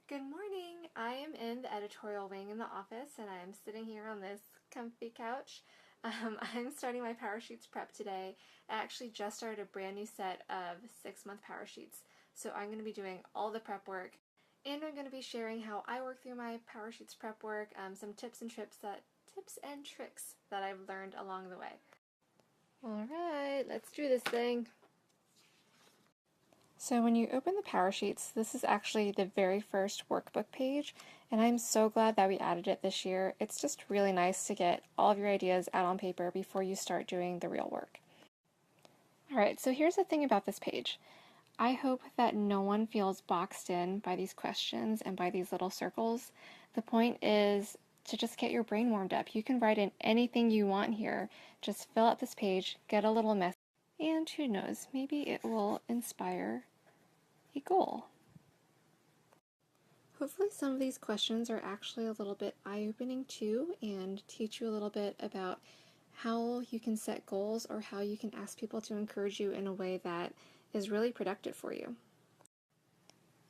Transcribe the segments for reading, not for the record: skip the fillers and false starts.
Good morning! I am in the editorial wing in the office and I'm sitting here on this comfy couch. I'm starting my PowerSheets prep today. I actually just started a brand new set of 6-month PowerSheets. So I'm going to be doing all the prep work and I'm going to be sharing how I work through my PowerSheets prep work, some tips and tricks that I've learned along the way. Alright, let's do this thing. So when you open the PowerSheets, this is actually the very first workbook page, and I'm so glad that we added it this year. It's just really nice to get all of your ideas out on paper before you start doing the real work. Alright, so here's the thing about this page. I hope that no one feels boxed in by these questions and by these little circles. The point is to just get your brain warmed up. You can write in anything you want here. Just fill out this page, get a little messy, and who knows, maybe it will inspire a goal. Hopefully some of these questions are actually a little bit eye-opening too and teach you a little bit about how you can set goals or how you can ask people to encourage you in a way that is really productive for you.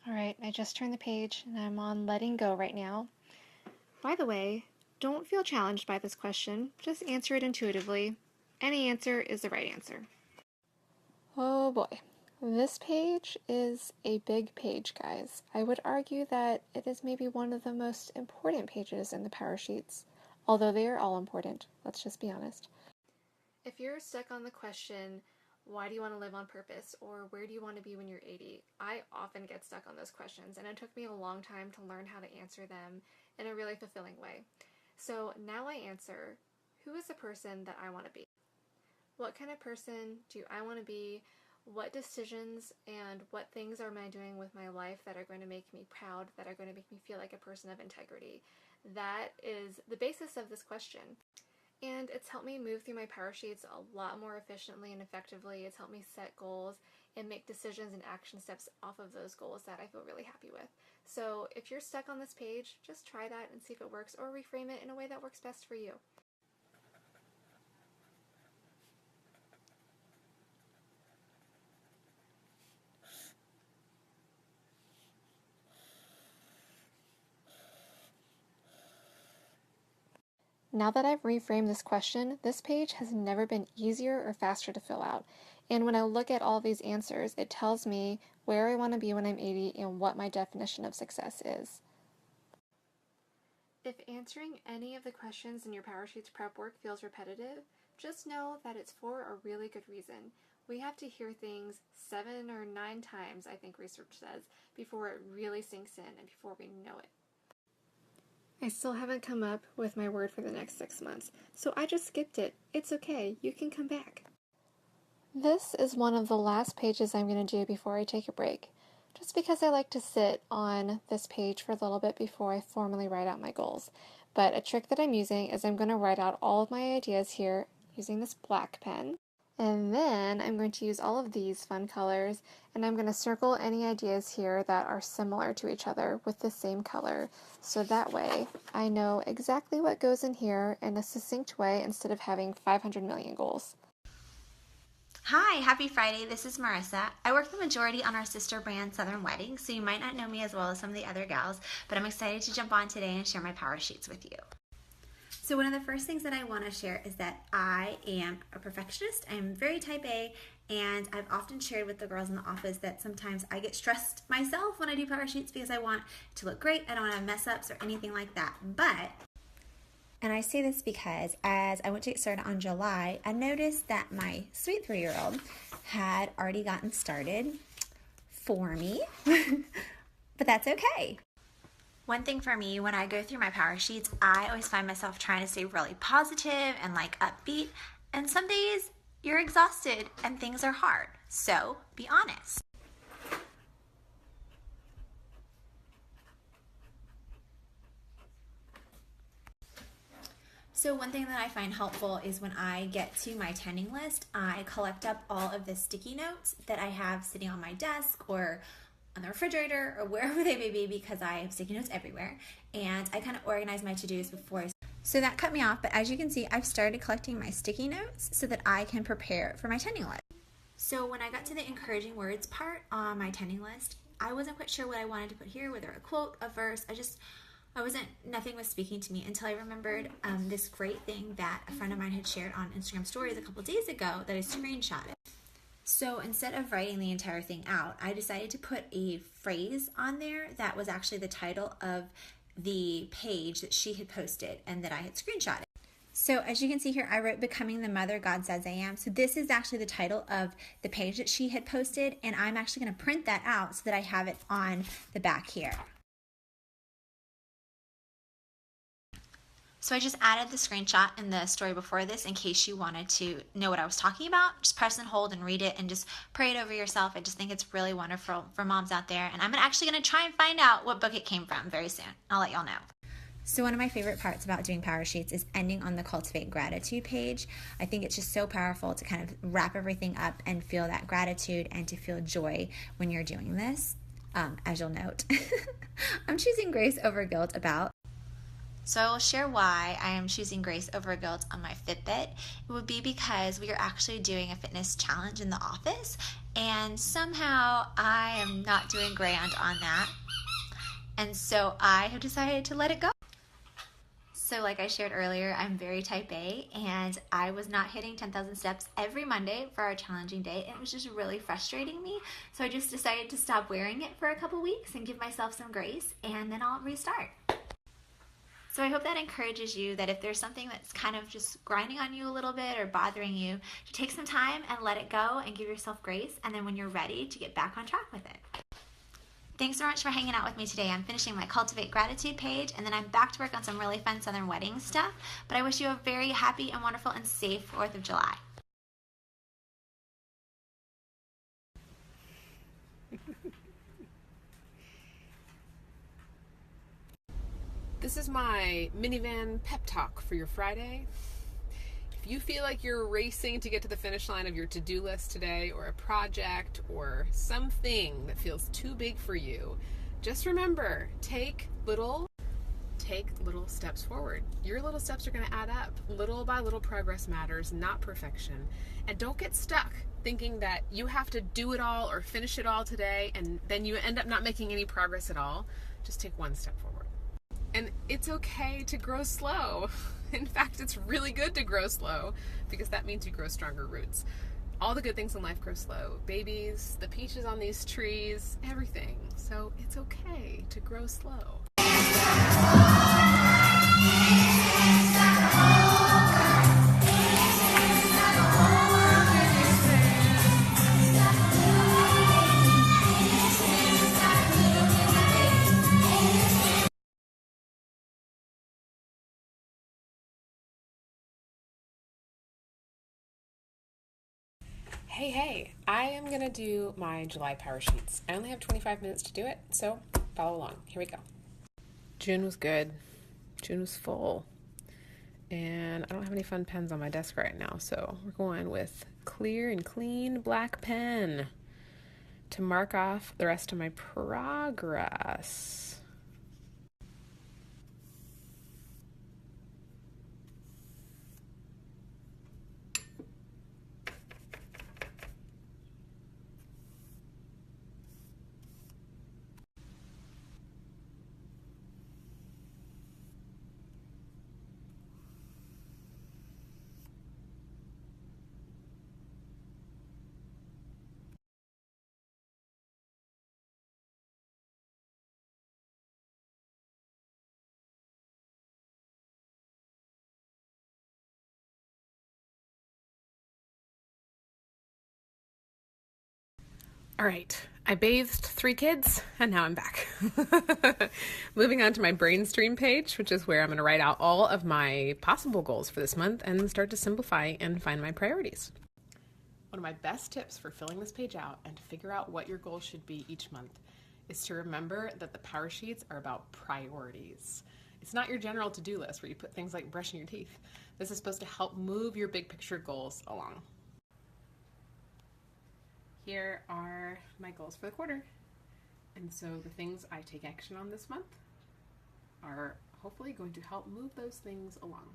Alright, I just turned the page and I'm on letting go right now. By the way, don't feel challenged by this question, just answer it intuitively. Any answer is the right answer. Oh boy. This page is a big page, guys. I would argue that it is maybe one of the most important pages in the PowerSheets, although they are all important, let's just be honest. If you're stuck on the question, why do you want to live on purpose, or where do you want to be when you're 80, I often get stuck on those questions, and it took me a long time to learn how to answer them in a really fulfilling way. So now I answer, who is the person that I want to be? What kind of person do I want to be? What decisions and what things am I doing with my life that are going to make me proud, that are going to make me feel like a person of integrity? That is the basis of this question. And it's helped me move through my PowerSheets a lot more efficiently and effectively. It's helped me set goals and make decisions and action steps off of those goals that I feel really happy with. So if you're stuck on this page, just try that and see if it works, or reframe it in a way that works best for you. Now that I've reframed this question, this page has never been easier or faster to fill out. And when I look at all these answers, it tells me where I want to be when I'm 80 and what my definition of success is. If answering any of the questions in your PowerSheets prep work feels repetitive, just know that it's for a really good reason. We have to hear things 7 or 9 times, I think research says, before it really sinks in and before we know it. I still haven't come up with my word for the next 6 months, so I just skipped it. It's okay, you can come back. This is one of the last pages I'm going to do before I take a break, just because I like to sit on this page for a little bit before I formally write out my goals. But a trick that I'm using is I'm going to write out all of my ideas here using this black pen. And then I'm going to use all of these fun colors, and I'm going to circle any ideas here that are similar to each other with the same color. So that way I know exactly what goes in here in a succinct way instead of having 500 million goals. Hi, happy Friday. This is Marissa. I work the majority on our sister brand Southern Wedding, so you might not know me as well as some of the other gals, but I'm excited to jump on today and share my PowerSheets with you. So one of the first things that I want to share is that I am a perfectionist. I'm very type A, and I've often shared with the girls in the office that sometimes I get stressed myself when I do PowerSheets because I want to look great. I don't want to have mess ups or anything like that. And I say this because as I went to get started on July, I noticed that my sweet 3-year-old had already gotten started for me, but that's okay. One thing for me, when I go through my PowerSheets, I always find myself trying to stay really positive and upbeat, and some days you're exhausted and things are hard, so be honest. So one thing that I find helpful is when I get to my tending list, I collect up all of the sticky notes that I have sitting on my desk or on the refrigerator or wherever they may be, because I have sticky notes everywhere, and I kind of organize my to-dos before. So that cut me off, but as you can see, I've started collecting my sticky notes so that I can prepare for my tending list. So when I got to the encouraging words part on my tending list, I wasn't quite sure what I wanted to put here, whether a quote, a verse. Nothing was speaking to me until I remembered this great thing that a friend of mine had shared on Instagram stories a couple days ago that I screenshotted. So instead of writing the entire thing out, I decided to put a phrase on there that was actually the title of the page that she had posted and that I had screenshotted. So as you can see here, I wrote "Becoming the Mother God Says I Am." So this is actually the title of the page that she had posted, and I'm actually going to print that out so that I have it on the back here. So I just added the screenshot in the story before this in case you wanted to know what I was talking about. Just press and hold and read it and just pray it over yourself. I just think it's really wonderful for moms out there. And I'm actually going to try and find out what book it came from very soon. I'll let y'all know. So one of my favorite parts about doing Power Sheets is ending on the Cultivate Gratitude page. I think it's just so powerful to kind of wrap everything up and feel that gratitude and to feel joy when you're doing this. As you'll note, I'm choosing grace over guilt about. So I will share why I am choosing grace over guilt on my Fitbit. It would be because we are actually doing a fitness challenge in the office, and somehow I am not doing grand on that. And so I have decided to let it go. So like I shared earlier, I'm very type A, and I was not hitting 10,000 steps every Monday for our challenging day, and it was just really frustrating me. So I just decided to stop wearing it for a couple weeks and give myself some grace, and then I'll restart. So I hope that encourages you that if there's something that's kind of just grinding on you a little bit or bothering you, to take some time and let it go and give yourself grace, and then when you're ready, to get back on track with it. Thanks so much for hanging out with me today. I'm finishing my Cultivate Gratitude page, and then I'm back to work on some really fun Southern wedding stuff. But I wish you a very happy and wonderful and safe 4th of July. This is my minivan pep talk for your Friday. If you feel like you're racing to get to the finish line of your to-do list today, or a project, or something that feels too big for you, just remember, take little steps forward. Your little steps are going to add up. Little by little progress matters, not perfection. And don't get stuck thinking that you have to do it all or finish it all today, and then you end up not making any progress at all. Just take one step forward. And it's okay to grow slow. In fact, it's really good to grow slow, because that means you grow stronger roots. All the good things in life grow slow. Babies, the peaches on these trees, everything. So it's okay to grow slow. Hey, I am going to do my July Power Sheets. I only have 25 minutes to do it, so follow along. Here we go. June was good. June was full. And I don't have any fun pens on my desk right now, so we're going with clear and clean black pen to mark off the rest of my progress. All right, I bathed 3 kids, and now I'm back. Moving on to my Brainstream page, which is where I'm going to write out all of my possible goals for this month and start to simplify and find my priorities. One of my best tips for filling this page out and to figure out what your goals should be each month is to remember that the Power Sheets are about priorities. It's not your general to-do list where you put things like brushing your teeth. This is supposed to help move your big picture goals along. Here are my goals for the quarter. And so the things I take action on this month are hopefully going to help move those things along.